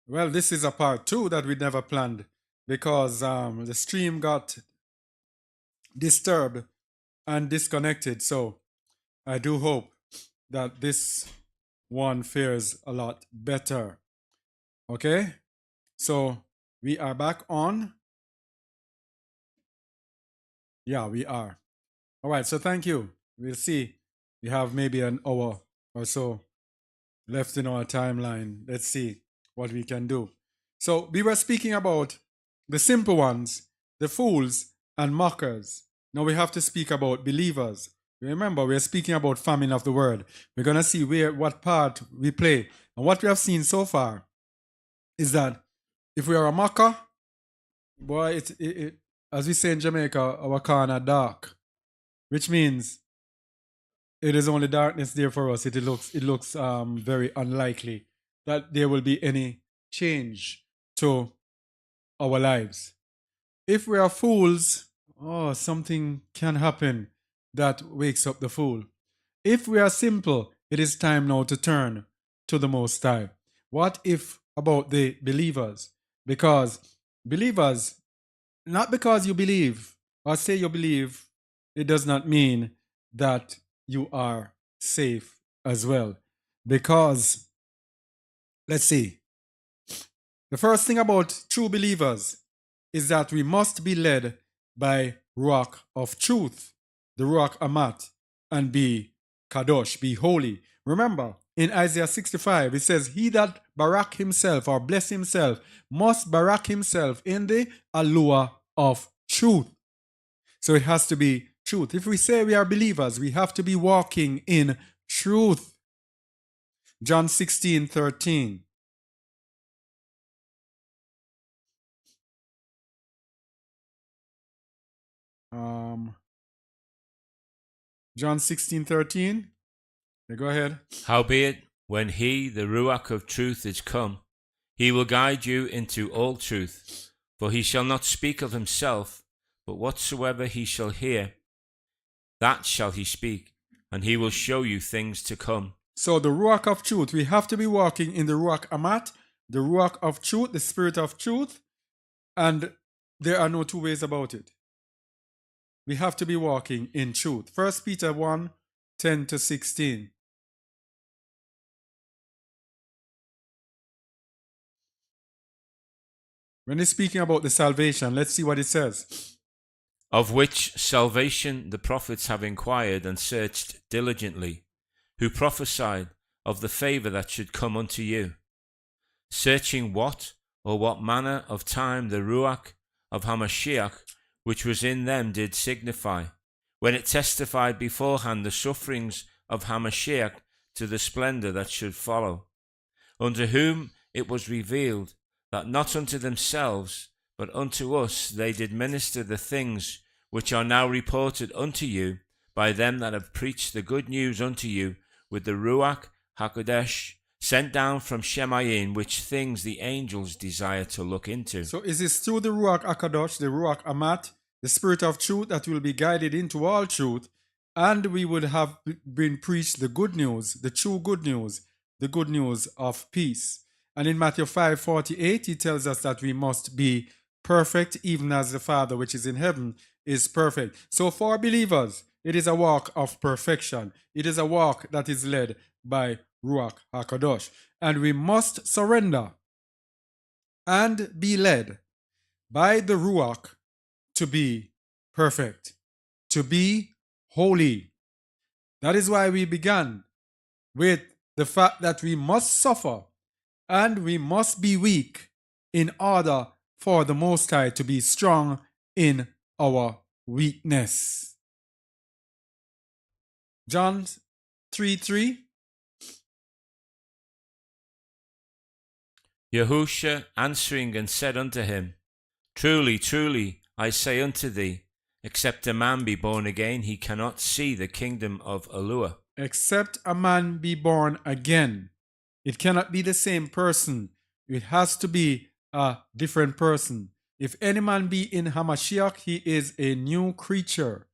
Well, this is a part two that we never planned because the stream got disturbed and disconnected. So I do hope that this one fares a lot better. Okay? So we are back on. Yeah, we are. All right. So thank you. We'll see. We have maybe an hour or so left in our timeline. Let's see what we can do. So we were speaking about the simple ones, the fools and mockers. Now we have to speak about believers. Remember, we're speaking about famine of the word. We're gonna see what part we play. And what we have seen so far is that if we are a mocker, boy, as we say in Jamaica, our corner dark, which means it is only darkness there for us. It looks very unlikely that there will be any change to our lives. If we are fools, oh, something can happen that wakes up the fool. If we are simple, it is time now to turn to the Most High. What if about the believers? Because believers, not because you believe or say you believe, it does not mean that you are safe as well. Because, let's see, the first thing about true believers is that we must be led by Ruach of truth, the Ruach Amat, and be Kadosh, be holy. Remember, in Isaiah 65, it says, he that barak himself or bless himself must barak himself in the allure of truth. So it has to be truth. If we say we are believers, we have to be walking in truth. John 16:13. John 16:13. Yeah, go ahead. Howbeit, when he, the Ruach of truth, is come, he will guide you into all truth. For he shall not speak of himself, but whatsoever he shall hear, that shall he speak, and he will show you things to come. So the Ruach of truth, we have to be walking in the Ruach Amat, the Ruach of truth, the spirit of truth, and there are no two ways about it. We have to be walking in truth. 1 Peter 1:10-16. When he's speaking about the salvation, let's see what it says. Of which salvation the prophets have inquired and searched diligently, who prophesied of the favour that should come unto you, searching what or what manner of time the Ruach of Hamashiach, which was in them, did signify, when it testified beforehand the sufferings of Hamashiach to the splendour that should follow, unto whom it was revealed that not unto themselves, but unto us they did minister the things which are now reported unto you by them that have preached the good news unto you with the Ruach HaKodesh, sent down from Shemayim, which things the angels desire to look into. So is this through the Ruach HaKadosh, the Ruach Amat, the spirit of truth that will be guided into all truth, and we would have been preached the good news, the true good news, the good news of peace. And in Matthew 5:48, he tells us that we must be perfect, even as the Father which is in heaven is perfect. So for believers, it is a walk of perfection. It is a walk that is led by Ruach HaKadosh. And we must surrender and be led by the Ruach to be perfect, to be holy. That is why we began with the fact that we must suffer and we must be weak in order for the Most High to be strong in our weakness. John 3:3. Yahusha answering and said unto him, Truly, truly, I say unto thee, except a man be born again, he cannot see the kingdom of Eluah. Except a man be born again. It cannot be the same person. It has to be a different person. If any man be in Hamashiach, he is a new creature.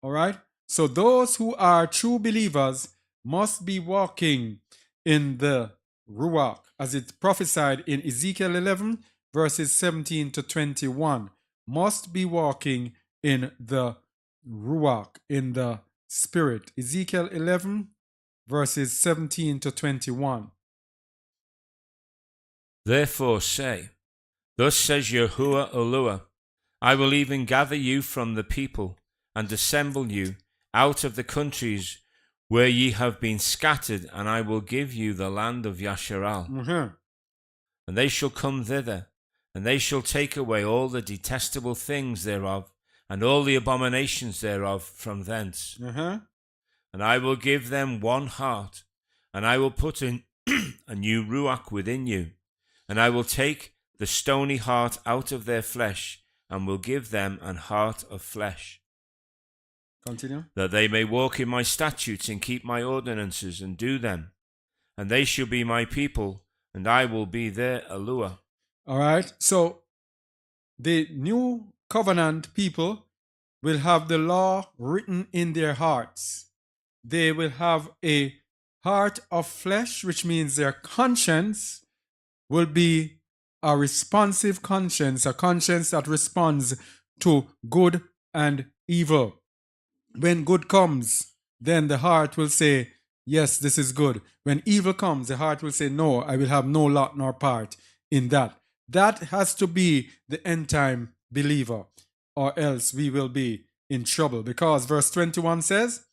All right? So those who are true believers must be walking in the Ruach as it prophesied in Ezekiel 11, verses 17 to 21, must be walking in the Ruach, in the Spirit. Ezekiel 11, verses 17 to 21. Therefore say, Thus says Yahuwah Elohim, I will even gather you from the people, and assemble you out of the countries where ye have been scattered, and I will give you the land of Yasharal. And they shall come thither, and they shall take away all the detestable things thereof, and all the abominations thereof from thence. And I will give them one heart, and I will put in a new ruach within you, and I will take the stony heart out of their flesh, and will give them an heart of flesh. Continue. That they may walk in my statutes and keep my ordinances and do them. And they shall be my people, and I will be their Elohim. All right. So the new covenant people will have the law written in their hearts. They will have a heart of flesh, which means their conscience will be a responsive conscience, a conscience that responds to good and evil. When good comes, then the heart will say, yes, this is good. When evil comes, the heart will say, no, I will have no lot nor part in that. That has to be the end time believer, or else we will be in trouble. Because verse 21 says,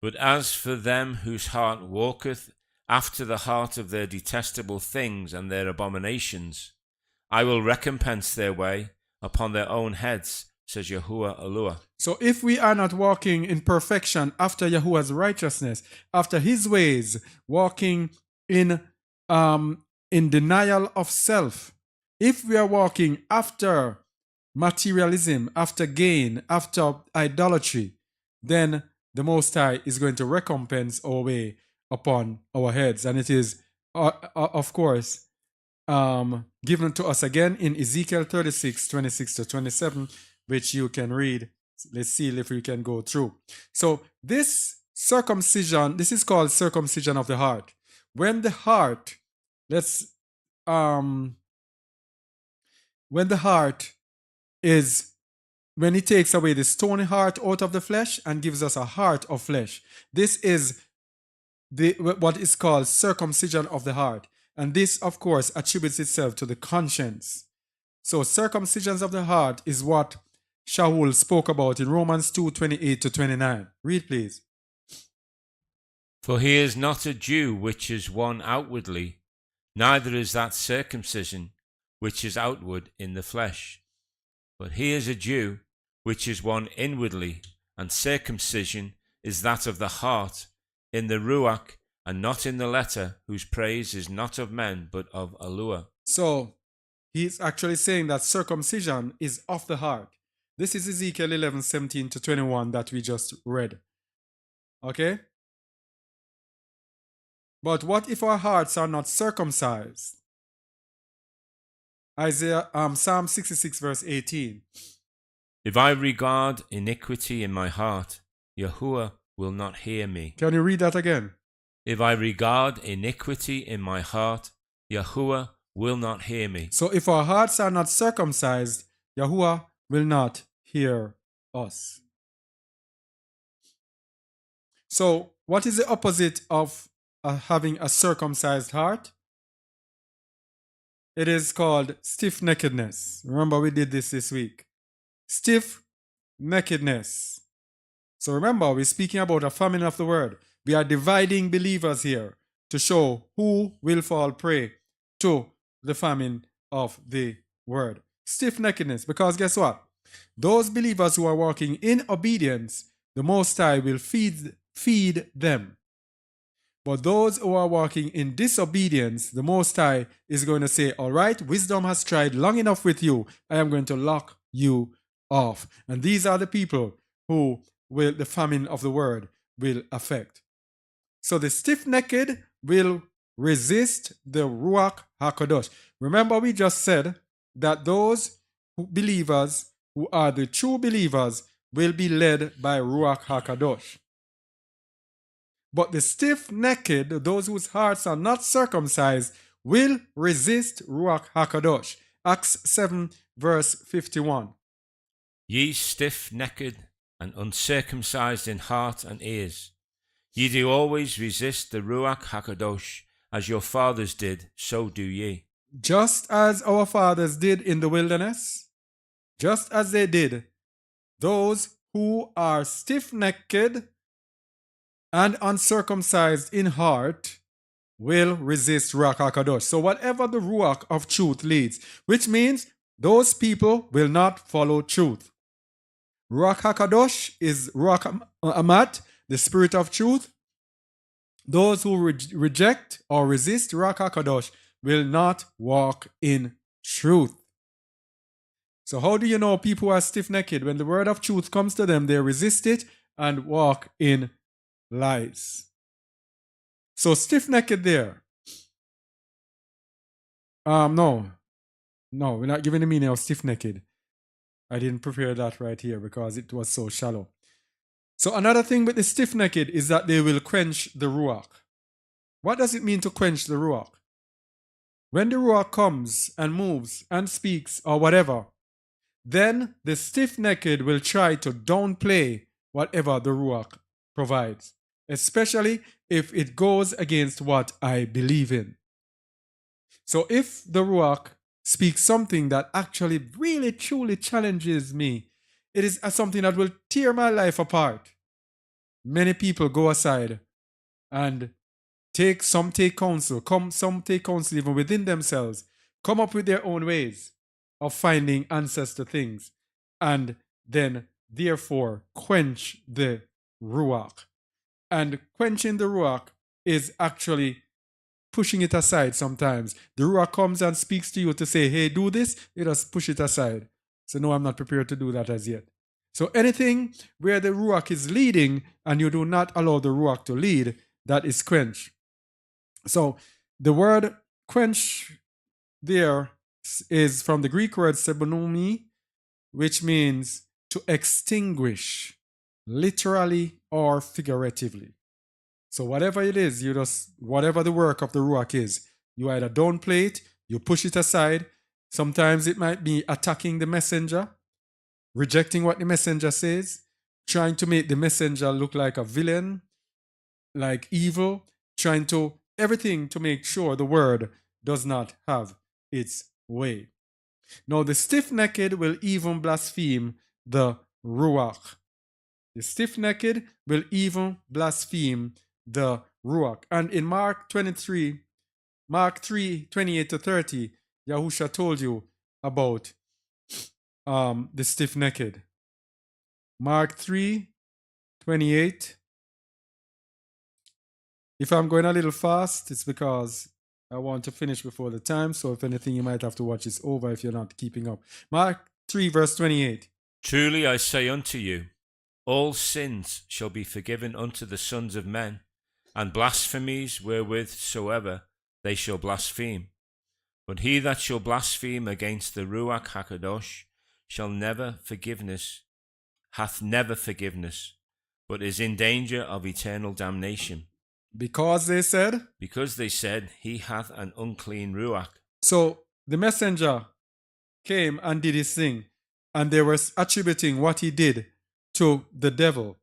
But as for them whose heart walketh after the heart of their detestable things and their abominations, I will recompense their way upon their own heads, says Yahuwah Elohim. So if we are not walking in perfection after Yahuwah's righteousness, after his ways, walking in denial of self, if we are walking after materialism, after gain, after idolatry, then the Most High is going to recompense our way upon our heads. And it is, of course, given to us again in Ezekiel 36, 26 to 27, which you can read. Let's see if we can go through. So this circumcision, this is called circumcision of the heart. When the heart, when he takes away the stony heart out of the flesh and gives us a heart of flesh. This is what is called circumcision of the heart. And this, of course, attributes itself to the conscience. So circumcision of the heart is what Shaul spoke about in Romans 2, 28 to 29. Read, please. For he is not a Jew which is one outwardly, neither is that circumcision which is outward in the flesh. But he is a Jew which is one inwardly, and circumcision is that of the heart, in the ruach, and not in the letter, whose praise is not of men, but of Elohim. So he's actually saying that circumcision is of the heart. This is Ezekiel 11, 17 to 21 that we just read. Okay? But what if our hearts are not circumcised? Psalm 66, verse 18. If I regard iniquity in my heart, Yahuwah will not hear me. Can you read that again? If I regard iniquity in my heart, Yahuwah will not hear me. So if our hearts are not circumcised, Yahuwah will not hear us. So what is the opposite of having a circumcised heart? It is called stiff-neckedness. Remember, we did this week. Stiff-neckedness. So remember, we're speaking about a famine of the word. We are dividing believers here to show who will fall prey to the famine of the word. Stiff-neckedness, because guess what? Those believers who are walking in obedience, the Most High will feed them. But those who are walking in disobedience, the Most High is going to say, all right, wisdom has tried long enough with you. I am going to lock you off. And these are the people who the famine of the word will affect. So the stiff-necked will resist the Ruach HaKadosh. Remember, we just said that those believers who are the true believers will be led by Ruach HaKadosh. But the stiff-necked, those whose hearts are not circumcised, will resist Ruach HaKadosh. Acts 7 verse 51. Ye stiff-necked and uncircumcised in heart and ears, ye do always resist the Ruach HaKadosh, as your fathers did, so do ye. Just as our fathers did in the wilderness, just as they did, those who are stiff-necked and uncircumcised in heart will resist Ruach HaKadosh. So whatever the Ruach of truth leads, which means those people will not follow truth. Ruach HaKadosh is Ruach Amat, the spirit of truth. Those who reject or resist Ruach HaKadosh will not walk in truth. So how do you know people are stiff-necked? When the word of truth comes to them, they resist it and walk in lies. So stiff-necked there. No, we're not giving the meaning of stiff-necked. I didn't prepare that right here because it was so shallow. So another thing with the stiff-necked is that they will quench the Ruach. What does it mean to quench the Ruach? When the Ruach comes and moves and speaks or whatever, then the stiff-necked will try to downplay whatever the Ruach provides, especially if it goes against what I believe in. So if the Ruach speaks something that actually really truly challenges me, it is something that will tear my life apart. Many people go aside and take counsel even within themselves, come up with their own ways of finding answers to things, and then therefore quench the Ruach. And quenching the Ruach is actually pushing it aside sometimes. The Ruach comes and speaks to you to say, hey, do this, you just push it aside. So no, I'm not prepared to do that as yet. So anything where the Ruach is leading and you do not allow the Ruach to lead, that is quench. So the word quench there is from the Greek word sebonomi, which means to extinguish, literally or figuratively. So whatever it is, whatever the work of the Ruach is, you either downplay it, you push it aside. Sometimes it might be attacking the messenger, rejecting what the messenger says, trying to make the messenger look like a villain, like evil, trying to everything to make sure the word does not have its way. Now the stiff-necked will even blaspheme the Ruach. The stiff-necked will even blaspheme the Ruach. And in Mark 3, 28 to 30, Yahusha told you about the stiff-necked. Mark 3, 28. If I'm going a little fast, it's because I want to finish before the time. So if anything, you might have to watch this over if you're not keeping up. Mark 3 verse 28. Truly I say unto you, all sins shall be forgiven unto the sons of men, and blasphemies wherewith soever they shall blaspheme. But he that shall blaspheme against the Ruach HaKadosh hath never forgiveness, but is in danger of eternal damnation. Because they said, he hath an unclean Ruach. So the messenger came and did his thing, and they were attributing what he did to the devil.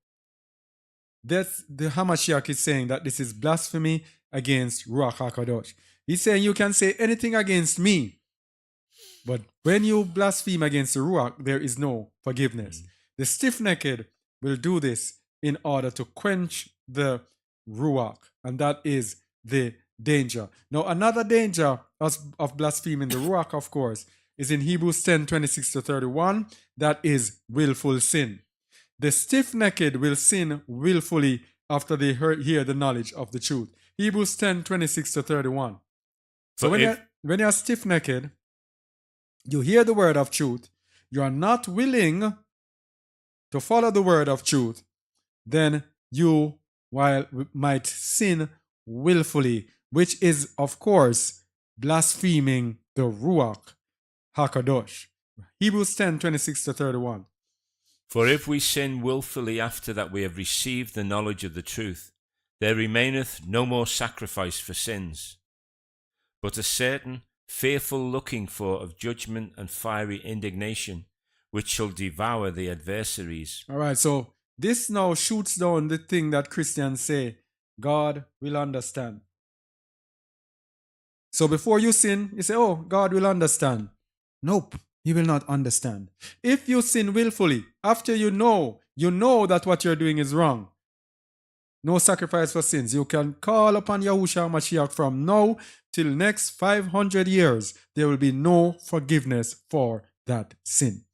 That's the Hamashiach is saying that this is blasphemy against Ruach HaKadosh. He's saying you can say anything against me, but when you blaspheme against the Ruach, there is no forgiveness. The stiff-necked will do this in order to quench the Ruach, and that is the danger. Now, another danger of blaspheming the Ruach, of course, is in Hebrews 10, 26 to 31. That is willful sin. The stiff-necked will sin willfully after they hear the knowledge of the truth. Hebrews 10, 26 to 31. So when you're stiff-necked, you hear the word of truth, you are not willing to follow the word of truth, then you might sin willfully, which is, of course, blaspheming the Ruach HaKadosh. Hebrews 10, 26 to 31. For if we sin willfully after that we have received the knowledge of the truth, there remaineth no more sacrifice for sins, but a certain fearful looking for of judgment and fiery indignation, which shall devour the adversaries. All right, so this now shoots down the thing that Christians say God will understand. So before you sin, you say, oh, God will understand. Nope, he will not understand. If you sin willfully, after you know that what you're doing is wrong, no sacrifice for sins. You can call upon Yahushua Mashiach from now till next 500 years. There will be no forgiveness for that sin.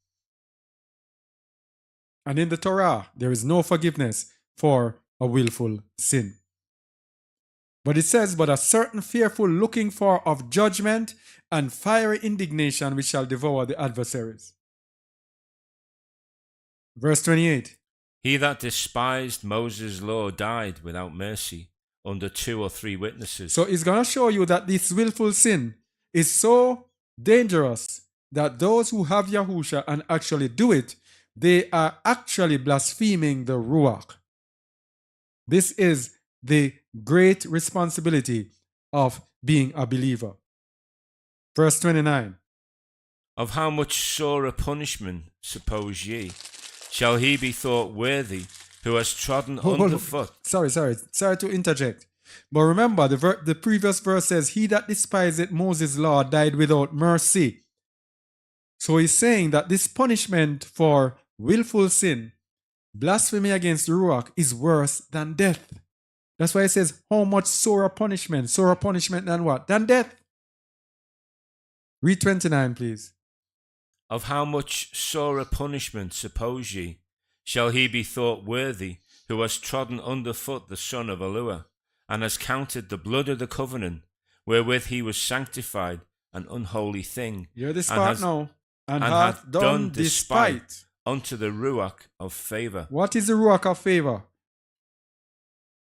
And in the Torah, there is no forgiveness for a willful sin. But it says, but a certain fearful looking for of judgment and fiery indignation which shall devour the adversaries. Verse 28. He that despised Moses' law died without mercy under 2 or 3 witnesses. So it's going to show you that this willful sin is so dangerous that those who have Yahusha and actually do it, they are actually blaspheming the Ruach. This is the great responsibility of being a believer. Verse 29. Of how much sorer punishment, suppose ye, shall he be thought worthy who has trodden underfoot? Sorry to interject. But remember, the previous verse says, he that despiseth Moses' law died without mercy. So he's saying that this punishment for willful sin, blasphemy against the Ruach, is worse than death. That's why it says, how much sorer punishment? Sorer punishment than what? Than death. Read 29, please. Of how much sorer punishment, suppose ye, shall he be thought worthy who has trodden underfoot the son of Elua, and has counted the blood of the covenant, wherewith he was sanctified, an unholy thing, Hear this part now. And hath done despite unto the Ruach of favor. What is the Ruach of favor?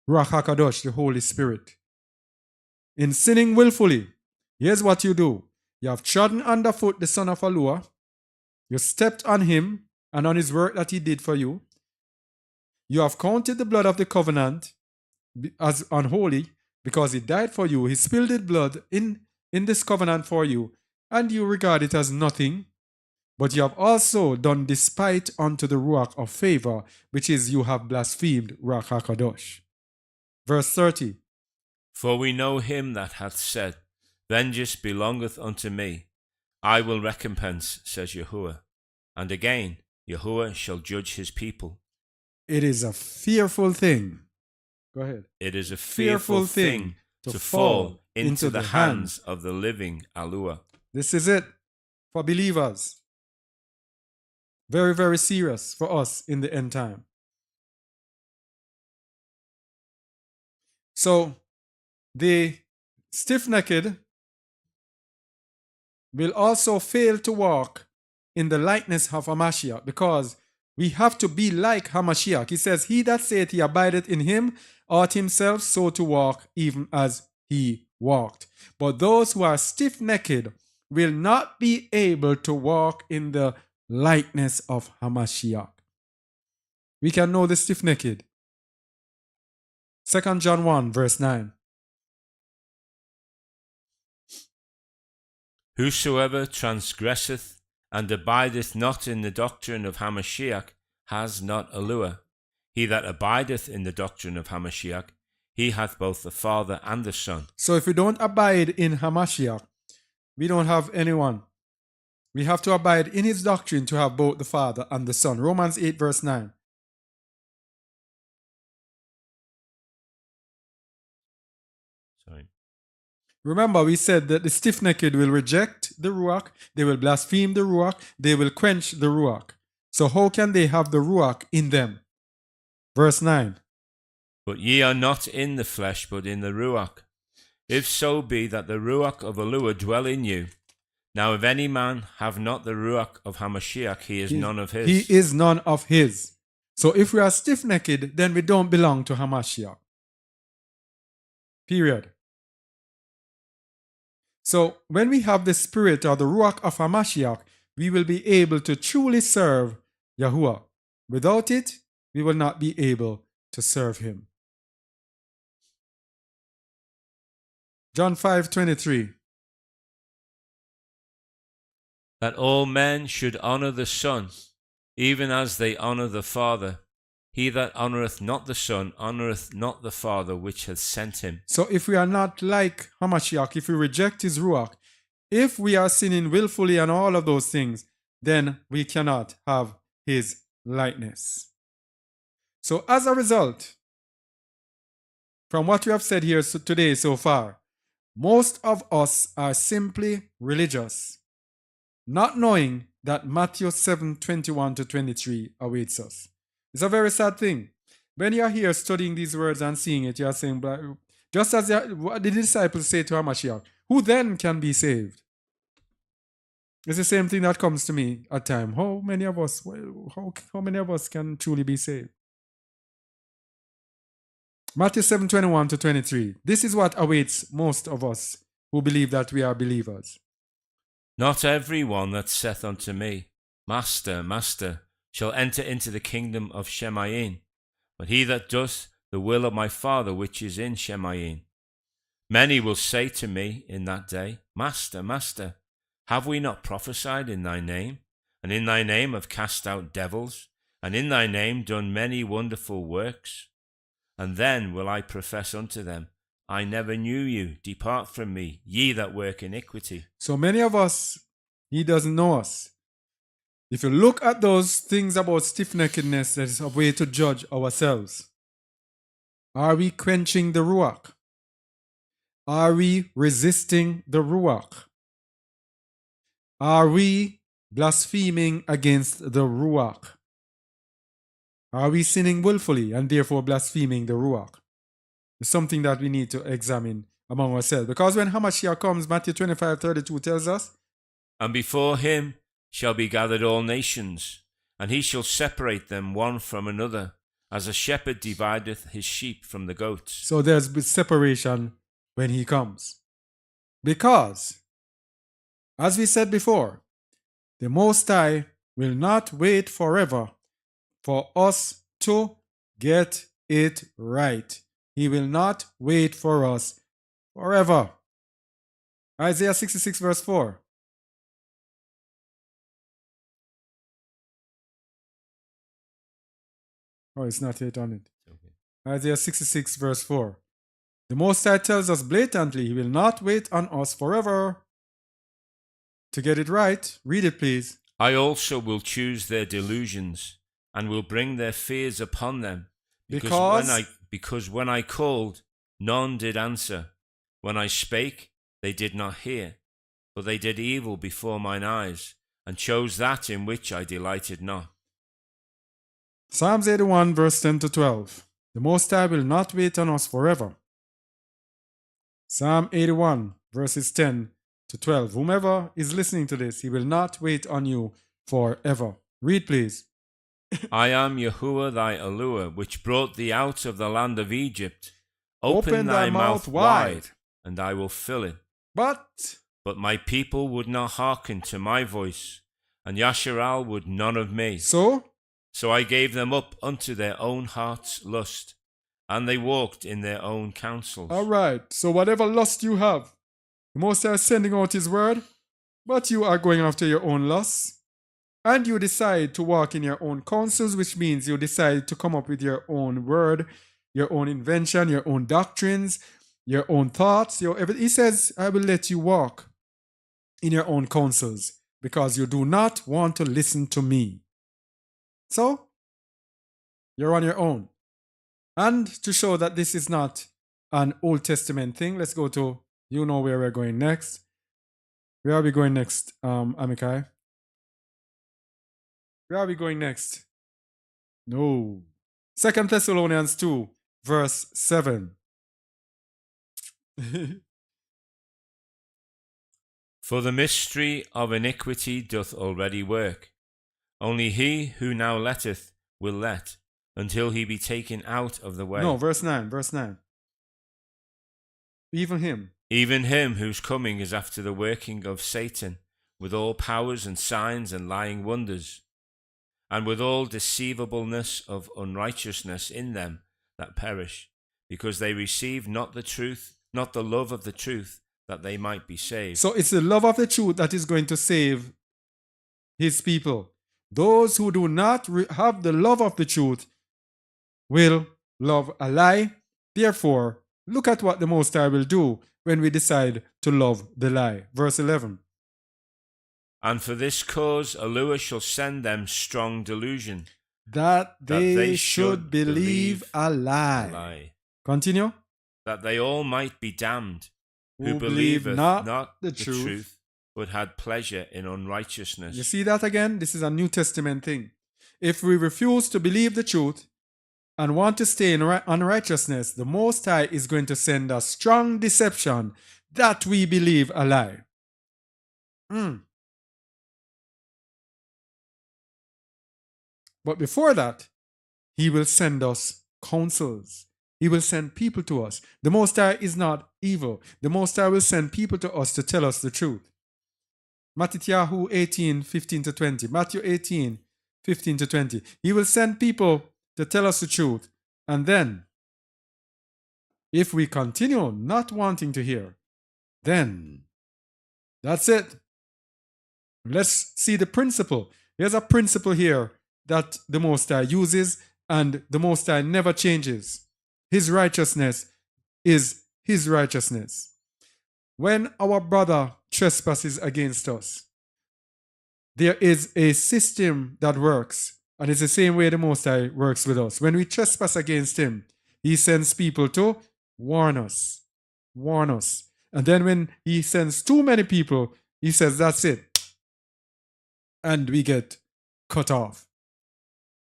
Ruach HaKadosh, the Holy Spirit. In sinning willfully, here's what you do. You have trodden underfoot the son of Elua. You stepped on him and on his work that he did for you. You have counted the blood of the covenant as unholy because he died for you. He spilled his blood in this covenant for you, and you regard it as nothing. But you have also done despite unto the Ruach of favor, which is you have blasphemed Ruach HaKadosh. Verse 30. For we know him that hath said, vengeance belongeth unto me. I will recompense, says Yahuwah. And again, Yahuwah shall judge his people. It is a fearful thing. Go ahead. It is a fearful thing to fall into the hands of the living Elua. This is it for believers. Very, very serious for us in the end time. So, the stiff-necked will also fail to walk in the likeness of Hamashiach, because we have to be like Hamashiach. He says, he that saith he abideth in him ought himself so to walk even as he walked. But those who are stiff-necked will not be able to walk in the likeness of Hamashiach. We can know the stiff-necked. 2 John 1 verse 9. Whosoever transgresseth and abideth not in the doctrine of Hamashiach has not Elua. He that abideth in the doctrine of Hamashiach, he hath both the Father and the Son. So if we don't abide in Hamashiach, we don't have anyone. We have to abide in his doctrine to have both the Father and the Son. Romans 8 verse 9. Sorry. Remember, we said that the stiff-necked will reject the Ruach, they will blaspheme the Ruach, they will quench the Ruach. So how can they have the Ruach in them? Verse 9. But ye are not in the flesh, but in the Ruach. If so be that the Ruach of Elua dwell in you. Now if any man have not the Ruach of Hamashiach, he is none of his. He is none of his. So if we are stiff-necked, then we don't belong to Hamashiach. Period. So when we have the spirit or the Ruach of Hamashiach, we will be able to truly serve Yahuwah. Without it, we will not be able to serve him. John 5:23. that all men should honour the Son, even as they honour the Father. He that honoureth not the Son honoureth not the Father which hath sent him. So if we are not like Hamashiach, if we reject his Ruach, if we are sinning willfully and all of those things, then we cannot have his likeness. So as a result, from what we have said here today so far, most of us are simply religious, not knowing that Matthew 7:21-23 awaits us. It's a very sad thing. When you're here studying these words and seeing it, you're saying, just as the disciples say to Hamashiach, who then can be saved? It's the same thing that comes to me at times. How many of us can truly be saved? Matthew 7:21-23. This is what awaits most of us who believe that we are believers. Not every one that saith unto me, Master, Master, shall enter into the kingdom of Shemayin, but he that doth the will of my Father which is in Shemayin. Many will say to me in that day, Master, Master, have we not prophesied in thy name, and in thy name have cast out devils, and in thy name done many wonderful works? And then will I profess unto them, I never knew you, depart from me, ye that work iniquity. So many of us, he doesn't know us. If you look at those things about stiff-neckedness, that is a way to judge ourselves. Are we quenching the Ruach? Are we resisting the Ruach? Are we blaspheming against the Ruach? Are we sinning willfully and therefore blaspheming the Ruach? It's something that we need to examine among ourselves. Because when Hamashiach comes, Matthew 25:32 tells us, And before him shall be gathered all nations, and he shall separate them one from another, as a shepherd divideth his sheep from the goats. So there's separation when he comes. Because, as we said before, the Most High will not wait forever for us to get it right. He will not wait for us forever. Isaiah 66:4. Oh, it's not yet on it. Okay. Isaiah 66:4. The Most High tells us blatantly, he will not wait on us forever to get it right. Read it, please. I also will choose their delusions, and will bring their fears upon them. Because when I called, none did answer. When I spake, they did not hear. For they did evil before mine eyes, and chose that in which I delighted not. Psalms 81, verse 10-12. The Most High will not wait on us forever. Psalm 81, verses 10-12. Whomever is listening to this, he will not wait on you forever. Read, please. I am Yahuwah thy Allure, which brought thee out of the land of Egypt. Open thy mouth wide, and I will fill it. But my people would not hearken to my voice, and Yasharal would none of me. So I gave them up unto their own heart's lust, and they walked in their own counsels. All right. So whatever lust you have, the Most High is sending out his word, but you are going after your own lusts. And you decide to walk in your own counsels, which means you decide to come up with your own word, your own invention, your own doctrines, your own thoughts. He says, I will let you walk in your own counsels because you do not want to listen to me. So, you're on your own. And to show that this is not an Old Testament thing, let's go to, you know where we're going next. Where are we going next, Amikai? Where are we going next? No. 2 Thessalonians 2, verse 7. For the mystery of iniquity doth already work. Only he who now letteth will let, until he be taken out of the way. No, verse 9, verse 9. Even him whose coming is after the working of Satan, with all powers and signs and lying wonders, and with all deceivableness of unrighteousness in them that perish, because they receive not the truth, not the love of the truth, that they might be saved. So it's the love of the truth that is going to save his people. Those who do not have the love of the truth will love a lie. Therefore, look at what the Most High will do when we decide to love the lie. Verse 11. And for this cause a lure shall send them strong delusion, That they should believe a lie. Continue. That they all might be damned, Who who believe believeth not the the truth. truth, but had pleasure in unrighteousness. You see that again? This is a New Testament thing. If we refuse to believe the truth and want to stay in unrighteousness, the Most High is going to send a strong deception that we believe a lie. But before that, he will send us counsels. He will send people to us. The Most High is not evil. The Most High will send people to us to tell us the truth. Matthew 18, 15 to 20. Matthew 18, 15 to 20. He will send people to tell us the truth. And then, if we continue not wanting to hear, then that's it. Let's see the principle. There's a principle here that the Most High uses, and the Most High never changes. His righteousness is his righteousness. When our brother trespasses against us, there is a system that works, and it's the same way the Most High works with us. When we trespass against him, he sends people to warn us. Warn us. And then when he sends too many people, he says, that's it. And we get cut off.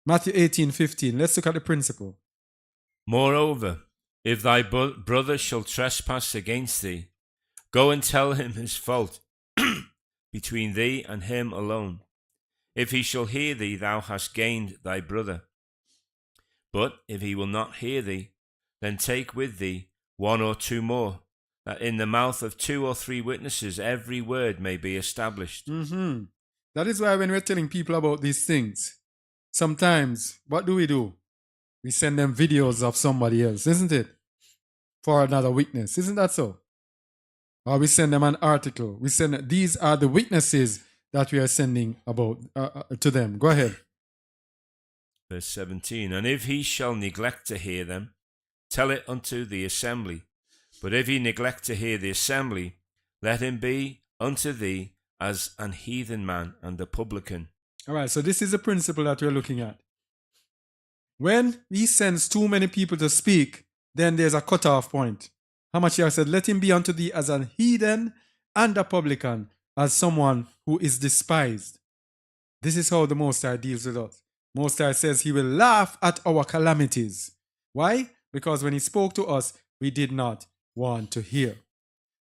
Matthew 18, 15. Let's look at the principle. Moreover, if thy brother shall trespass against thee, go and tell him his fault between thee and him alone. If he shall hear thee, thou hast gained thy brother. But if he will not hear thee, then take with thee one or two more, that in the mouth of 2 or 3 witnesses every word may be established. That is why when we're telling people about these things, sometimes, what do? We send them videos of somebody else, isn't it? For another witness. Isn't that so? Or we send them an article. These are the witnesses that we are sending about to them. Go ahead. Verse 17. And if he shall neglect to hear them, tell it unto the assembly. But if he neglect to hear the assembly, let him be unto thee as an heathen man and a publican. All right, so this is the principle that we're looking at. When he sends too many people to speak, then there's a cutoff point. Hamashiach said, let him be unto thee as an heathen and a publican, as someone who is despised. This is how the Most High deals with us. Most High says he will laugh at our calamities. Why? Because when he spoke to us, we did not want to hear.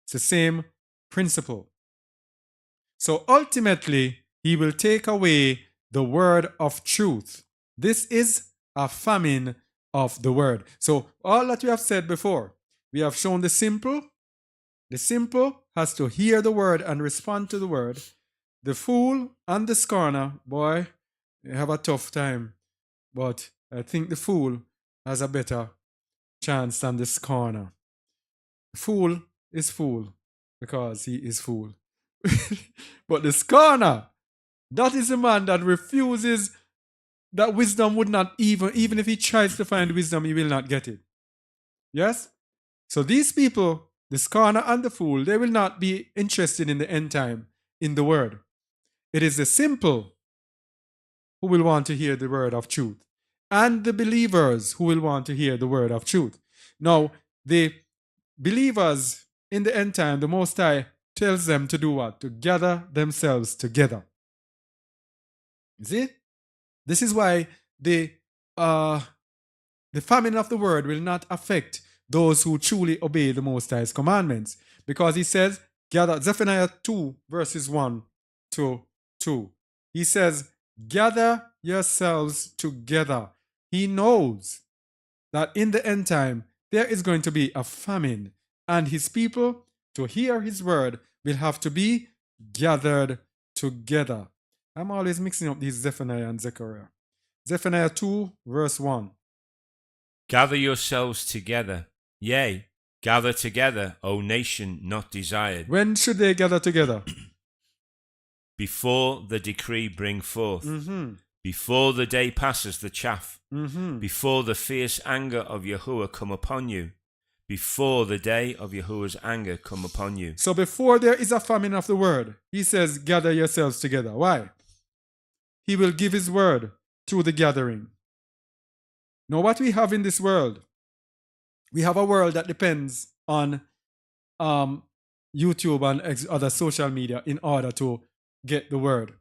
It's the same principle. So ultimately, he will take away the word of truth. This is a famine of the word. So all that we have said before, we have shown the simple. The simple has to hear the word and respond to the word. The fool and the scorner, boy, they have a tough time. But I think the fool has a better chance than the scorner. The fool is fool because he is fool. But the scorner, that is the man that refuses that wisdom would not even if he tries to find wisdom, he will not get it. Yes? So these people, the scorner and the fool, they will not be interested in the end time, in the word. It is the simple who will want to hear the word of truth, and the believers who will want to hear the word of truth. Now, the believers in the end time, the Most High tells them to do what? To gather themselves together. You see? This is why the famine of the word will not affect those who truly obey the Most High's commandments. Because he says, gather, Zephaniah 2 verses 1 to 2. He says, gather yourselves together. He knows that in the end time, there is going to be a famine, and his people, to hear his word, will have to be gathered together. I'm always mixing up these Zephaniah and Zechariah. Zephaniah 2 verse 1. Gather yourselves together, yea, gather together, O nation not desired. When should they gather together? before the decree bring forth, Mm-hmm. before the day passes the chaff, Mm-hmm. before the fierce anger of Yahuwah come upon you, before the day of Yahuwah's anger come upon you. So before there is a famine of the word, he says, gather yourselves together. Why? He will give his word through the gathering. Now, what we have in this world, we have a world that depends on YouTube and other social media in order to get the word.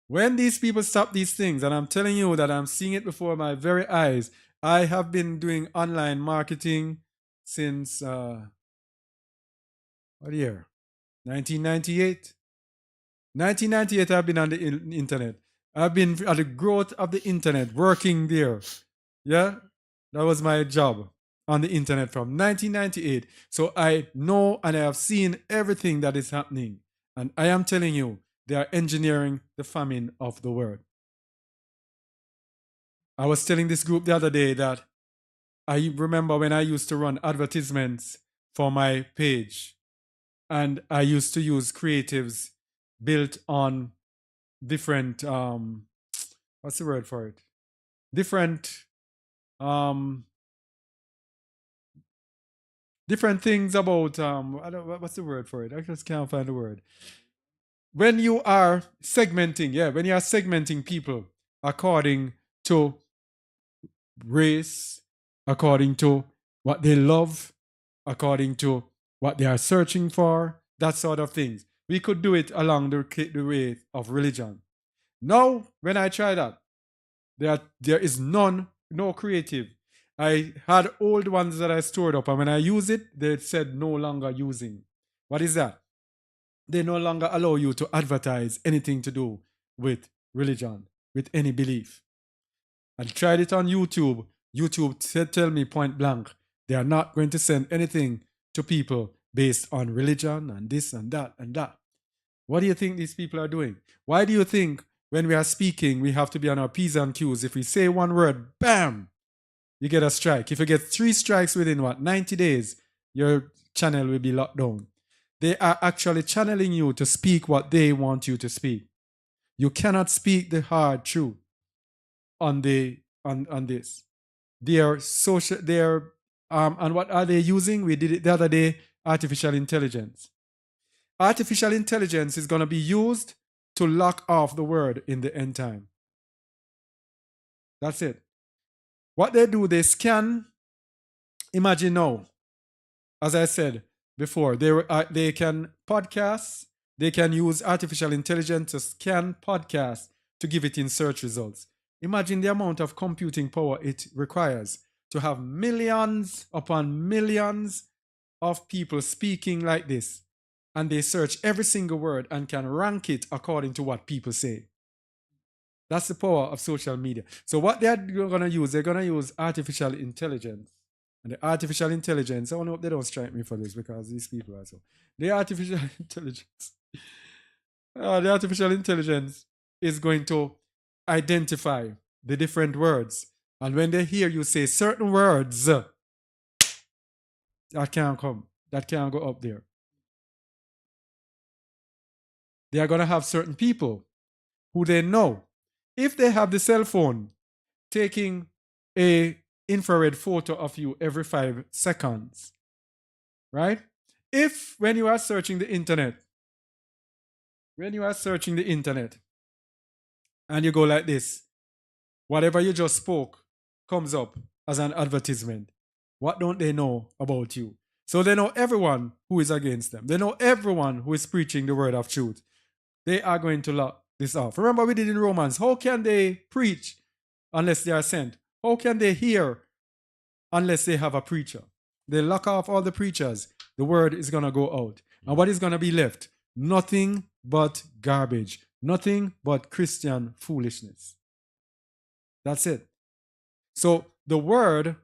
When these people stop these things, and I'm telling you that I'm seeing it before my very eyes, I have been doing online marketing since, what year? 1998. 1998, I've been on the internet. I've been at the growth of the internet, working there. Yeah, that was my job on the internet from 1998. So I know and I have seen everything that is happening. And I am telling you, they are engineering the famine of the word. I was telling this group the other day that I remember when I used to run advertisements for my page, and I used to use creatives built on different what's the word for it? Different different things about I don't, what's the word for it? I just can't find the word. When you are segmenting, when you are segmenting people according to race, according to what they love, according to what they are searching for, that sort of things. We could do it along the way of religion. Now, when I try that, there is no creative. I had old ones that I stored up, and when I use it, they said no longer using. What is that? They no longer allow you to advertise anything to do with religion, with any belief. I tried it on YouTube. YouTube tell me point blank, they are not going to send anything to people based on religion and this and that and that. What do you think these people are doing? Why do you think when we are speaking, we have to be on our P's and Q's? If we say one word, bam, you get a strike. If you get 3 strikes within 90 days, your channel will be locked down. They are actually channeling you to speak what they want you to speak. You cannot speak the hard truth on this. They are social. They are and what are they using? We did it the other day. Artificial intelligence. Artificial intelligence is going to be used to lock off the word in the end time. That's it. What they do, they scan. Imagine now, as I said before, they can podcast. They can use artificial intelligence to scan podcasts to give it in search results. Imagine the amount of computing power it requires to have millions upon millions of people speaking like this, and they search every single word and can rank it according to what people say. That's the power of social media. So what they're going to use, they're going to use artificial intelligence. And the artificial intelligence, I hope they don't strike me for this because these people are so. The artificial intelligence is going to identify the different words. And when they hear you say certain words, that can't come. That can't go up there. They are going to have certain people who they know. If they have the cell phone taking a infrared photo of you every 5 seconds, right? If when you are searching the internet, and you go like this, whatever you just spoke comes up as an advertisement. What don't they know about you? So they know everyone who is against them. They know everyone who is preaching the word of truth. They are going to lock this off. Remember we did in Romans. How can they preach unless they are sent? How can they hear unless they have a preacher? They lock off all the preachers. The word is going to go out. And what is going to be left? Nothing but garbage. Nothing but Christian foolishness. That's it. So the word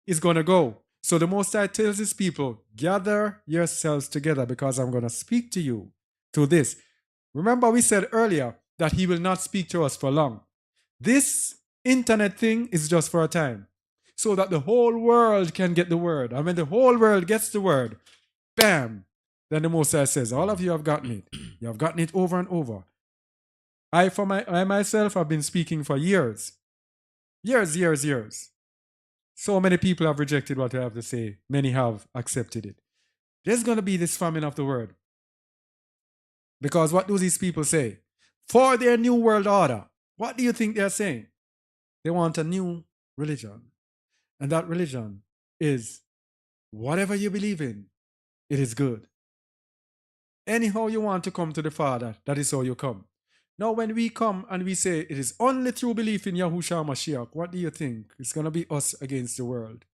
is going to go. So the Most High tells his people, gather yourselves together because I'm going to speak to you through this. Remember we said earlier that he will not speak to us for long. This internet thing is just for a time so that the whole world can get the word. And when the whole world gets the word, bam, then the Most High says, all of you have gotten it. You have gotten it over and over. I myself have been speaking for years. Years. So many people have rejected what I have to say. Many have accepted it. There's going to be this famine of the word. Because what do these people say? For their new world order. What do you think they're saying? They want a new religion. And that religion is whatever you believe in, it is good. Anyhow you want to come to the Father, that is how you come. Now, when we come and we say it is only through belief in Yahushua Mashiach, what do you think? It's going to be us against the world.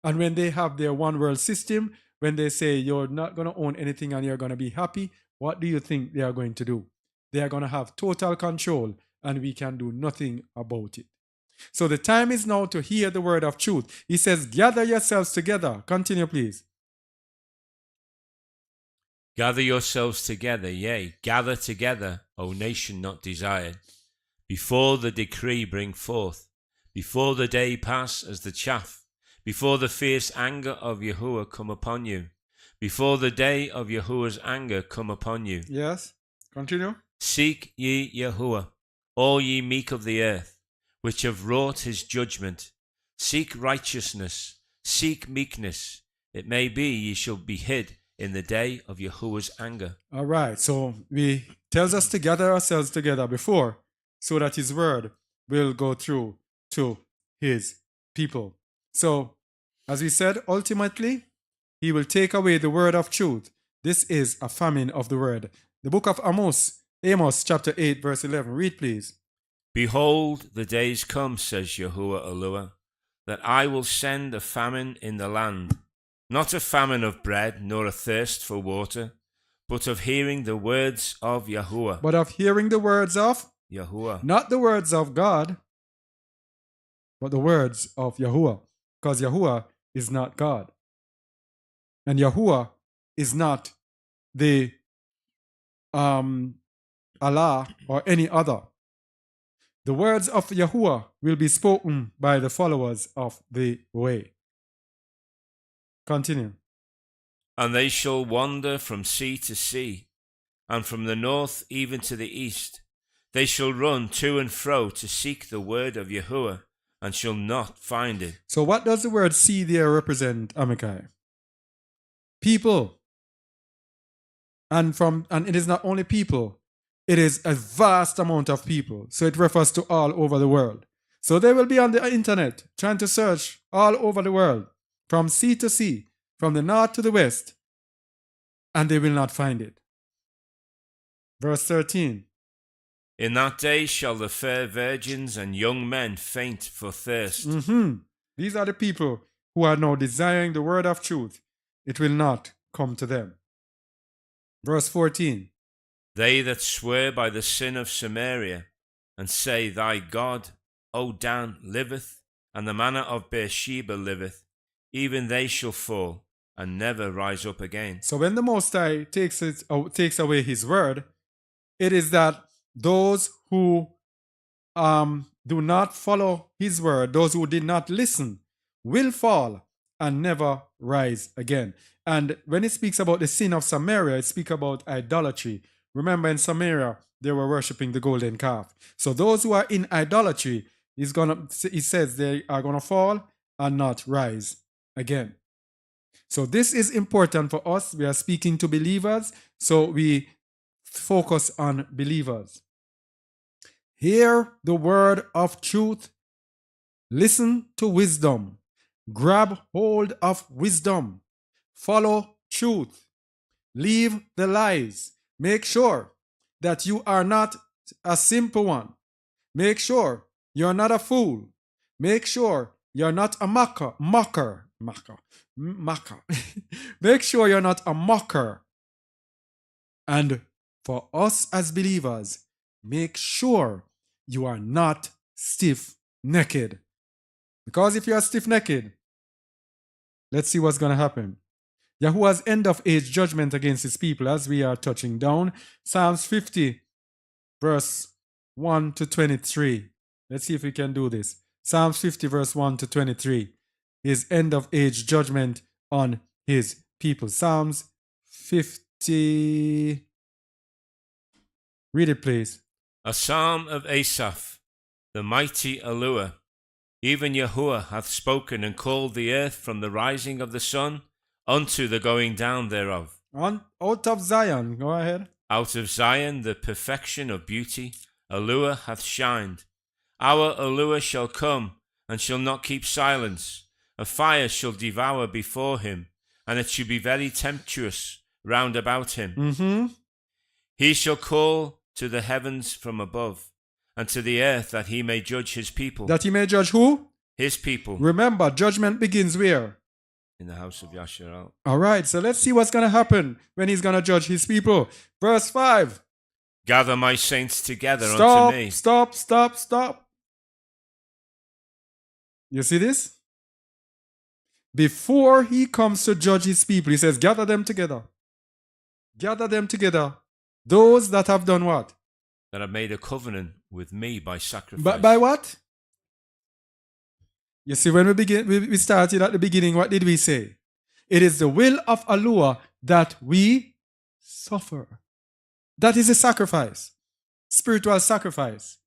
And when they have their one world system, when they say you're not going to own anything and you're going to be happy, what do you think they are going to do? They are going to have total control and we can do nothing about it. So the time is now to hear the word of truth. He says, gather yourselves together. Continue, please. Gather yourselves together, yea, gather together, O nation not desired, before the decree bring forth, before the day pass as the chaff, before the fierce anger of Yahuwah come upon you, before the day of Yahuwah's anger come upon you. Yes, continue. Seek ye Yahuwah, all ye meek of the earth, which have wrought his judgment. Seek righteousness, seek meekness. It may be ye shall be hid in the day of Yahuwah's anger. All right, so he tells us to gather ourselves together before, so that his word will go through to his people. So, as we said, ultimately, he will take away the word of truth. This is a famine of the word. The book of Amos chapter 8, verse 11. Read, please. Behold, the days come, says Yahuwah Eluah, that I will send a famine in the land, not a famine of bread, nor a thirst for water, but of hearing the words of Yahuwah. But of hearing the words of Yahuwah. Not the words of God, but the words of Yahuwah. Because Yahuwah is not God. And Yahuwah is not the Allah or any other. The words of Yahuwah will be spoken by the followers of the way. Continue. And they shall wander from sea to sea, and from the north even to the east. They shall run to and fro to seek the word of Yahuwah, and shall not find it. So what does the word sea there represent, Amikai? People. And it is not only people, it is a vast amount of people. So it refers to all over the world. So they will be on the internet trying to search all over the world, from sea to sea, from the north to the west, and they will not find it. Verse 13. In that day shall the fair virgins and young men faint for thirst. These are the people who are now desiring the word of truth. It will not come to them. Verse 14. They that swear by the sin of Samaria, and say, Thy God, O Dan, liveth, and the manner of Beersheba liveth, even they shall fall, and never rise up again. So when the Most High takes away his word, it is that those who do not follow his word, those who did not listen, will fall and never rise again. And when it speaks about the sin of Samaria, it speaks about idolatry. Remember, in Samaria, they were worshipping the golden calf. So those who are in idolatry, he says they are going to fall and not rise again. So this is important for us. We are speaking to believers, so we focus on believers. Hear the word of truth. Listen to wisdom. Grab hold of wisdom. Follow truth. Leave the lies. Make sure that you are not a simple one. Make sure you're not a fool. Make sure you're not a mocker. Make sure you're not a mocker. And for us as believers, make sure you are not stiff-necked. Because if you are stiff-necked, let's see what's going to happen. Yahuwah's end of age judgment against his people, as we are touching down. Psalms 50, verse 1 to 23. Let's see if we can do this. Psalms 50, verse 1 to 23. His end of age judgment on his people. Psalms 50. Read it, please. A psalm of Asaph, the mighty Allure. Even Yahuwah hath spoken and called the earth from the rising of the sun unto the going down thereof. Out of Zion, go ahead. Out of Zion the perfection of beauty, Allure hath shined. Our Allure shall come, and shall not keep silence. A fire shall devour before him, and it shall be very tempestuous round about him. Mm-hmm. He shall call to the heavens from above, and to the earth that he may judge his people. That he may judge who? His people. Remember, judgment begins where? In the house of Yasharal. All right, so let's see what's going to happen when he's going to judge his people. Verse 5. Gather my saints together unto me. Stop. You see this? Before he comes to judge his people, he says, gather them together. Gather them together. Those that have done what? That have made a covenant with me by sacrifice. By what? You see, when we started at the beginning, what did we say? It is the will of Allah that we suffer. That is a sacrifice. Spiritual sacrifice.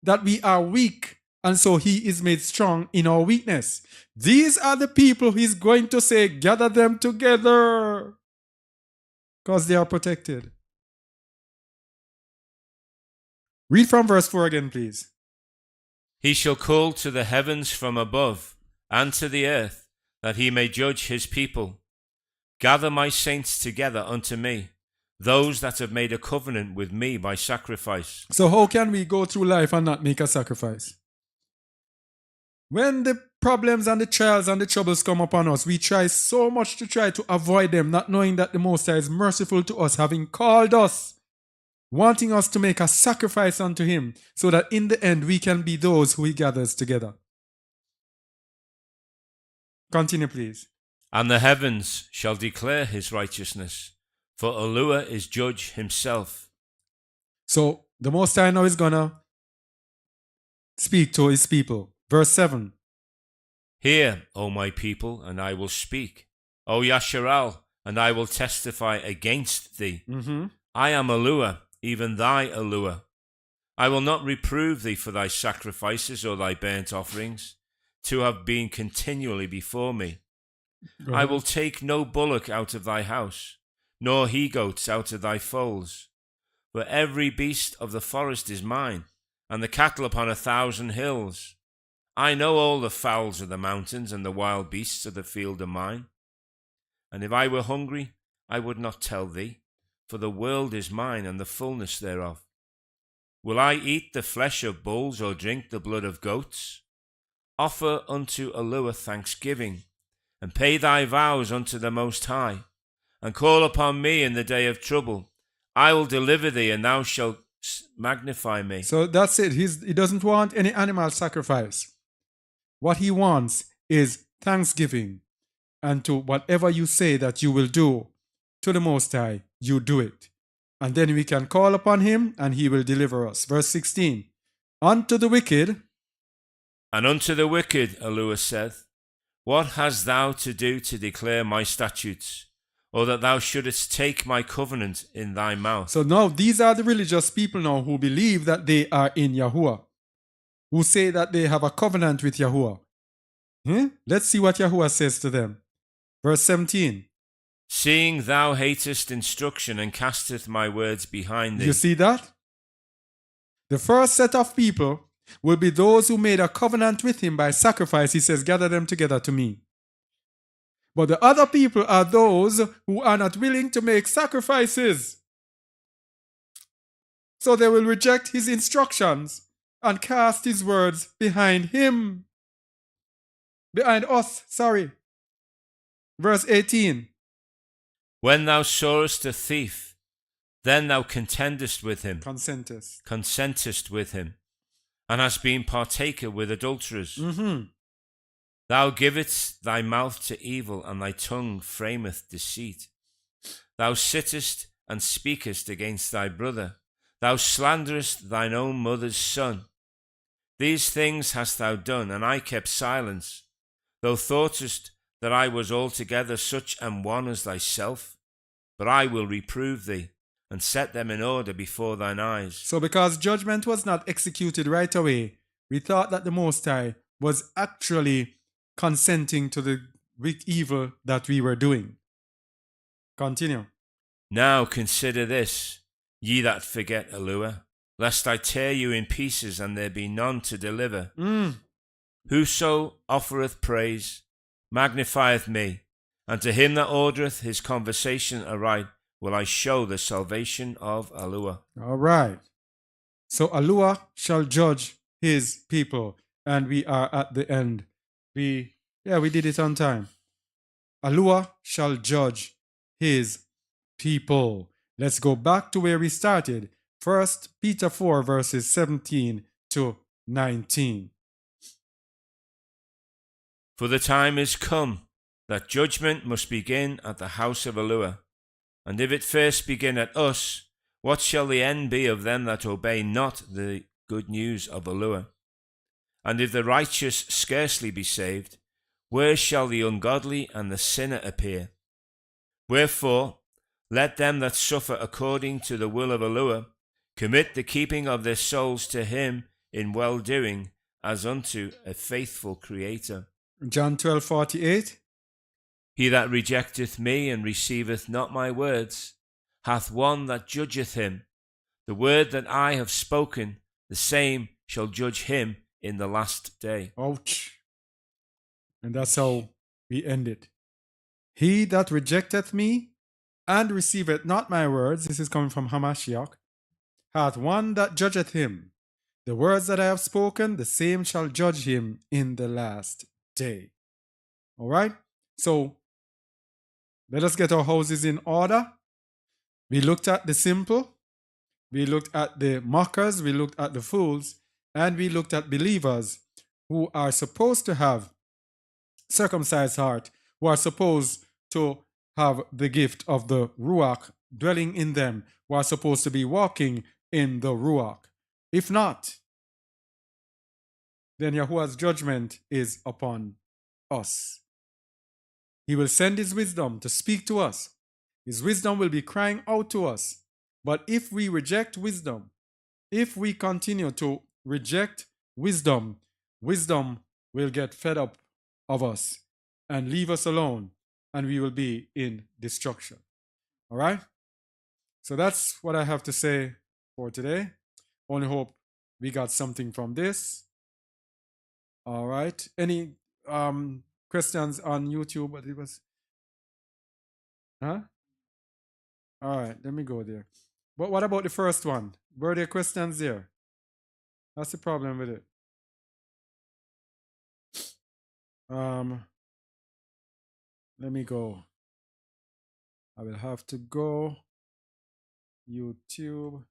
That we are weak, and so he is made strong in our weakness. These are the people he's going to say, gather them together. Because they are protected. Read from verse 4 again, please. He shall call to the heavens from above, and to the earth, that he may judge his people. Gather my saints together unto me, those that have made a covenant with me by sacrifice. So how can we go through life and not make a sacrifice? When the problems and the trials and the troubles come upon us, we try so much to try to avoid them, not knowing that the Most High is merciful to us, having called us, wanting us to make a sacrifice unto him, so that in the end we can be those who he gathers together. Continue, please. And the heavens shall declare his righteousness, for Allah is judge himself. So the Most High now is going to speak to his people. Verse 7. Hear, O my people, and I will speak. O Yasharal, and I will testify against thee. Mm-hmm. I am Allah, even thy Allah. I will not reprove thee for thy sacrifices or thy burnt offerings, to have been continually before me. I will take no bullock out of thy house, nor he-goats out of thy folds. For every beast of the forest is mine, and the cattle upon 1,000 hills. I know all the fowls of the mountains, and the wild beasts of the field are mine. And if I were hungry, I would not tell thee, for the world is mine, and the fullness thereof. Will I eat the flesh of bulls, or drink the blood of goats? Offer unto Allah thanksgiving, and pay thy vows unto the Most High, and call upon me in the day of trouble. I will deliver thee, and thou shalt magnify me. So that's it. He doesn't want any animal sacrifice. What he wants is thanksgiving. And to whatever you say that you will do to the Most High, you do it. And then we can call upon him, and he will deliver us. Verse 16. Unto the wicked. And unto the wicked, Allah saith, what hast thou to do to declare my statutes, or that thou shouldest take my covenant in thy mouth? So now these are the religious people now who believe that they are in Yahuwah, who say that they have a covenant with Yahuwah. Let's see what Yahuwah says to them. Verse 17. Seeing thou hatest instruction and casteth my words behind thee. You see that? The first set of people will be those who made a covenant with him by sacrifice. He says, gather them together to me. But the other people are those who are not willing to make sacrifices. So they will reject his instructions and cast his words behind him. Behind us, sorry. Verse 18. When thou sawest a thief, then thou contendest with him. Consentest with him, and hast been partaker with adulterers. Mm-hmm. Thou givest thy mouth to evil, and thy tongue frameth deceit. Thou sittest and speakest against thy brother. Thou slanderest thine own mother's son. These things hast thou done, and I kept silence. Thou thoughtest that I was altogether such an one as thyself. But I will reprove thee, and set them in order before thine eyes. So because judgment was not executed right away, we thought that the Most High was actually consenting to the evil that we were doing. Continue. Now consider this, ye that forget Eluah, lest I tear you in pieces, and there be none to deliver. Whoso offereth praise magnifieth me, and to him that ordereth his conversation aright will I show the salvation of Eluah. All right. So Eluah shall judge his people, and we are at the end. We did it on time. Eluah shall judge his people. Let's go back to where we started. 1 Peter 4 verses 17 to 19. For the time is come that judgment must begin at the house of Eluah. And if it first begin at us, what shall the end be of them that obey not the good news of Eluah? And if the righteous scarcely be saved, where shall the ungodly and the sinner appear? Wherefore, let them that suffer according to the will of Eluah commit the keeping of their souls to him in well-doing, as unto a faithful Creator. John 12:48. He that rejecteth me and receiveth not my words hath one that judgeth him. The word that I have spoken, the same shall judge him in the last day. Ouch. And that's how we end it. He that rejecteth me and receiveth not my words, this is coming from Hamashiach, hath one that judgeth him. The words that I have spoken, the same shall judge him in the last day. All right? So, let us get our houses in order. We looked at the simple, we looked at the mockers, we looked at the fools, and we looked at believers who are supposed to have circumcised heart, who are supposed to have the gift of the Ruach dwelling in them, who are supposed to be walking in the Ruach. If not, then Yahuwah's judgment is upon us. He will send his wisdom to speak to us. His wisdom will be crying out to us. But if we reject wisdom, if we continue to reject wisdom, wisdom will get fed up of us and leave us alone, and we will be in destruction. All right? So that's what I have to say for today. Only hope we got something from this. All right. Any questions on YouTube? What it was? Huh? All right, let me go there. But what about the first one? Were there questions there? That's the problem with it. Let me go. I will have to go YouTube.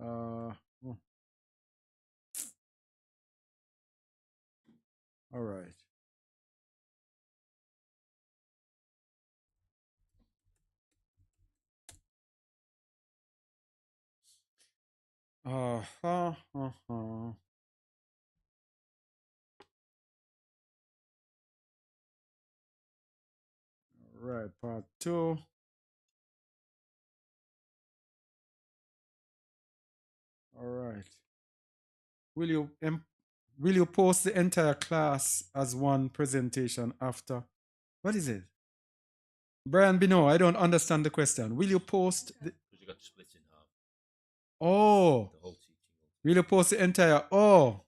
Oh. All right. All right, part 2. All right. Will you post the entire class as one presentation after? What is it? Brian Bino, I don't understand the question. Will you post the... Because you got split in half. Oh. The whole teaching. Will you post the entire... Oh.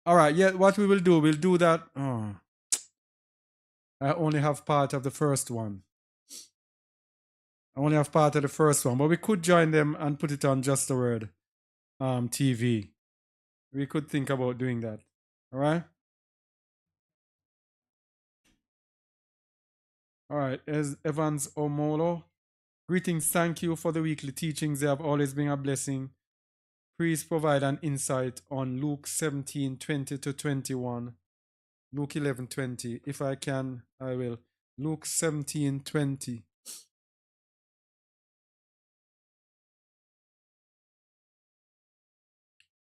All right. Yeah, what we will do, we'll do that. Oh. I only have part of the first one. I only have part of the first one, but we could join them and put it on Just the Word TV. We could think about doing that. All right? All right. As Evans Omolo, greetings. Thank you for the weekly teachings. They have always been a blessing. Please provide an insight on Luke 17:20 to 21. Luke 11:20. If I can, I will. Luke 17:20.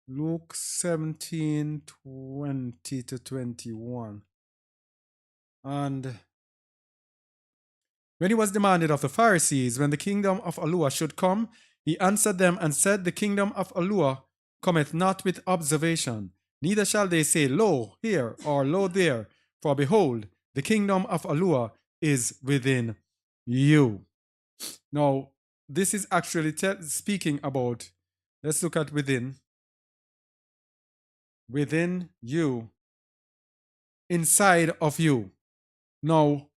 Luke 17:20 to 21. And when he was demanded of the Pharisees when the kingdom of Allah should come, he answered them and said, the kingdom of Allah cometh not with observation, neither shall they say, lo here, or lo there, for behold, the kingdom of Allah is within you. Now, this is actually speaking about, let's look at within you, inside of you. Now,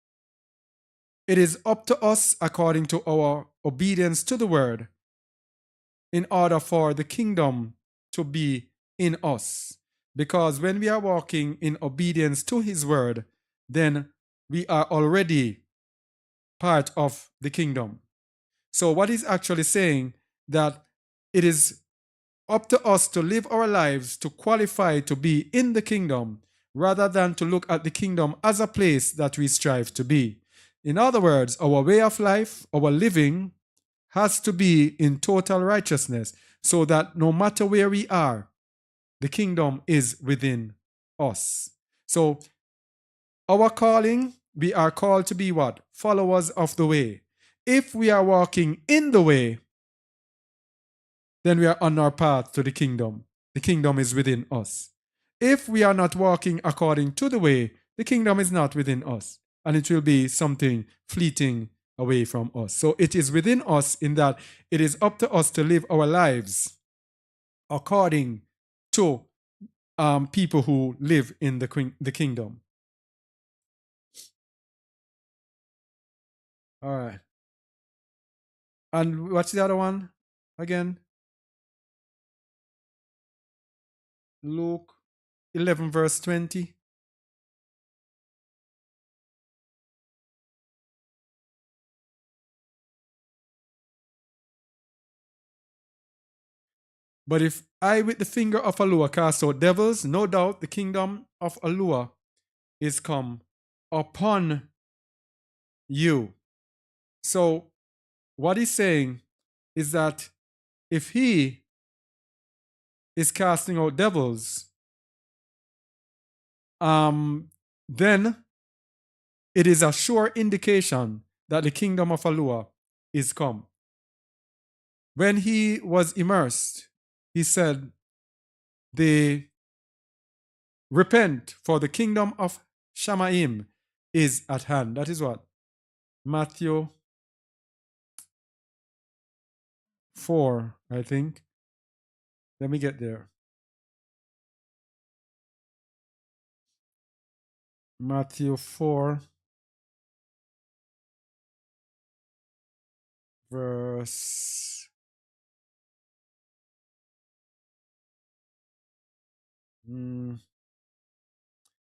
it is up to us, according to our obedience to the word, in order for the kingdom to be in us. Because when we are walking in obedience to his word, then we are already part of the kingdom. So what he's actually saying, that it is up to us to live our lives to qualify to be in the kingdom, rather than to look at the kingdom as a place that we strive to be. In other words, our way of life, our living, has to be in total righteousness, so that no matter where we are, the kingdom is within us. So our calling, we are called to be what? Followers of the way. If we are walking in the way, then we are on our path to the kingdom. The kingdom is within us. If we are not walking according to the way, the kingdom is not within us, and it will be something fleeting away from us. So it is within us, in that it is up to us to live our lives according to people who live in the kingdom. All right. And what's the other one again? Luke 11 verse 20. But if I with the finger of Allah cast out devils, no doubt the kingdom of Allah is come upon you. So what he's saying is that if he is casting out devils, then it is a sure indication that the kingdom of Allah is come. When he was immersed, he said, they repent, for the kingdom of Shamaim is at hand. That is what? Matthew 4, I think. Let me get there. Matthew 4, verse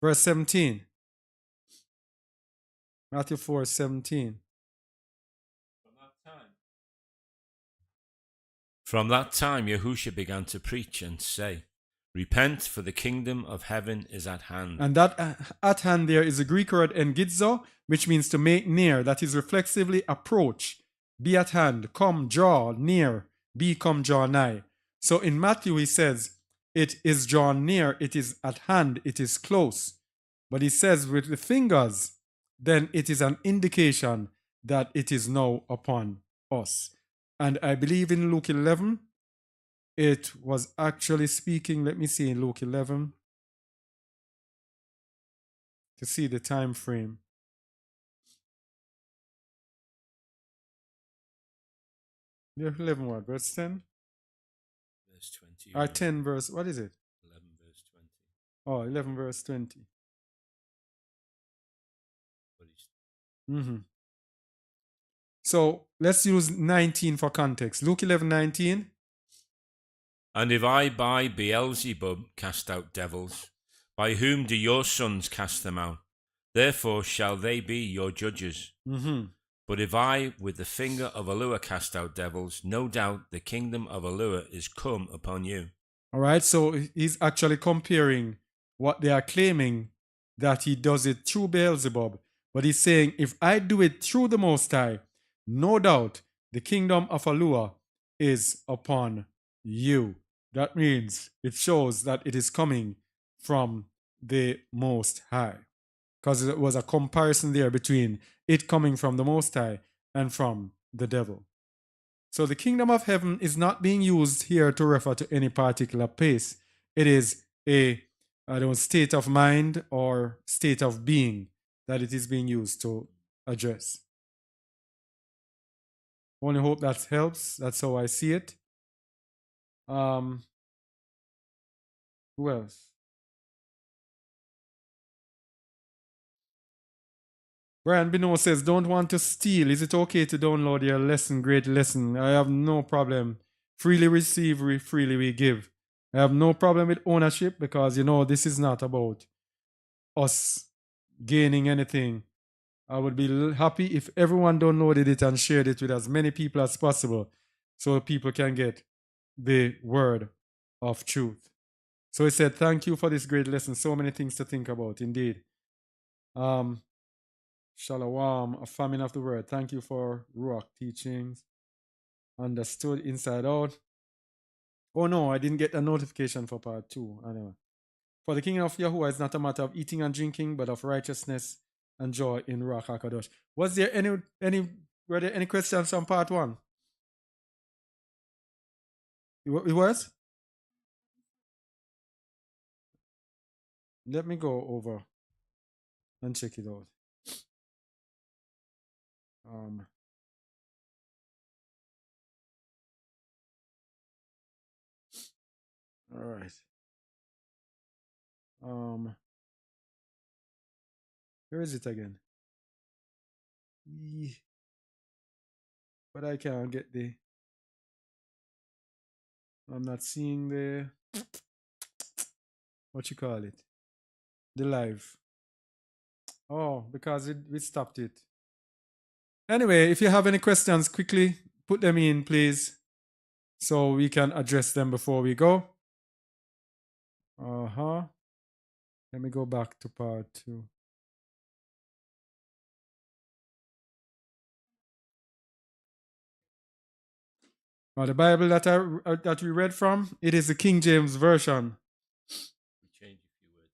verse 17. Matthew 4, 17. From that time, Yahushua began to preach and say, repent, for the kingdom of heaven is at hand. And that at hand there is a Greek word engidzo, which means to make near. That is reflexively approach, be at hand, come, draw, near, be, come, draw, nigh. So in Matthew he says, it is drawn near, it is at hand, it is close. But he says with the fingers, then it is an indication that it is now upon us. And I believe in Luke 11, it was actually speaking, let me see in Luke 11, to see the time frame. Yeah, 11 what? Verse 10? Verse 20. Or 10 verse, what is it? 11 verse 20. Oh, 11 verse 20. So let's use 19 for context. Luke 11, 19. And if I by Beelzebub cast out devils, by whom do your sons cast them out? Therefore shall they be your judges. But if I with the finger of Allah cast out devils, no doubt the kingdom of Allah is come upon you. All right, so he's actually comparing what they are claiming, that he does it through Beelzebub. But he's saying, if I do it through the Most High, no doubt the kingdom of Allah is upon you. That means it shows that it is coming from the Most High. because it was a comparison there between it coming from the Most High and from the devil. So the kingdom of heaven is not being used here to refer to any particular place. It is a state of mind or state of being that it is being used to address. Only hope that helps. That's how I see it. Who else? Brian Bino says, don't want to steal. Is it okay to download your lesson? Great lesson. I have no problem. Freely receive, freely we give. I have no problem with ownership because, this is not about us gaining anything. I would be happy if everyone downloaded it and shared it with as many people as possible so people can get the word of truth. So he said, thank you for this great lesson. So many things to think about, indeed. Shalom, a famine of the word. Thank you for Ruach teachings. Understood inside out. Oh no, I didn't get a notification for part 2. Anyway. For the kingdom of Yahuwah is not a matter of eating and drinking, but of righteousness and joy in Ruach HaKadosh. Were there any questions from part 1? It was? Let me go over and check it out. All right. Where is it again? But I can't get I'm not seeing what you call it? The live. Oh, because we stopped it. Anyway, if you have any questions, quickly put them in, please, so we can address them before we go. Let me go back to part 2. Now, the Bible that we read from, it is the King James Version. We changed a few words,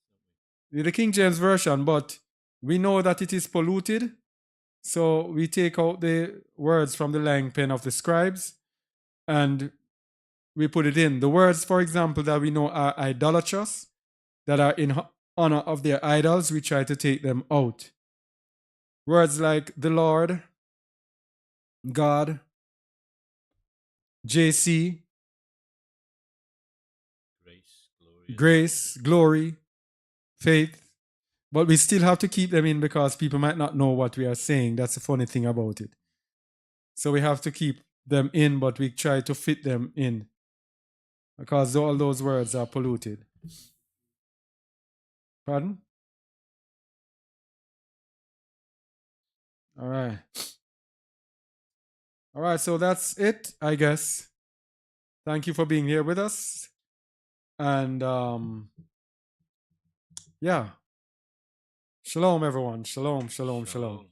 don't we? The King James Version, but we know that it is polluted, so we take out the words from the lying pen of the scribes and we put it in. The words, for example, that we know are idolatrous, that are in honor of their idols, we try to take them out. Words like the Lord, God, JC, grace, glory, faith. But we still have to keep them in because people might not know what we are saying. That's the funny thing about it. So we have to keep them in, but we try to fit them in because all those words are polluted. Pardon? All right. All right, so that's it, I guess. Thank you for being here with us. And yeah. Shalom, everyone. Shalom, shalom, shalom.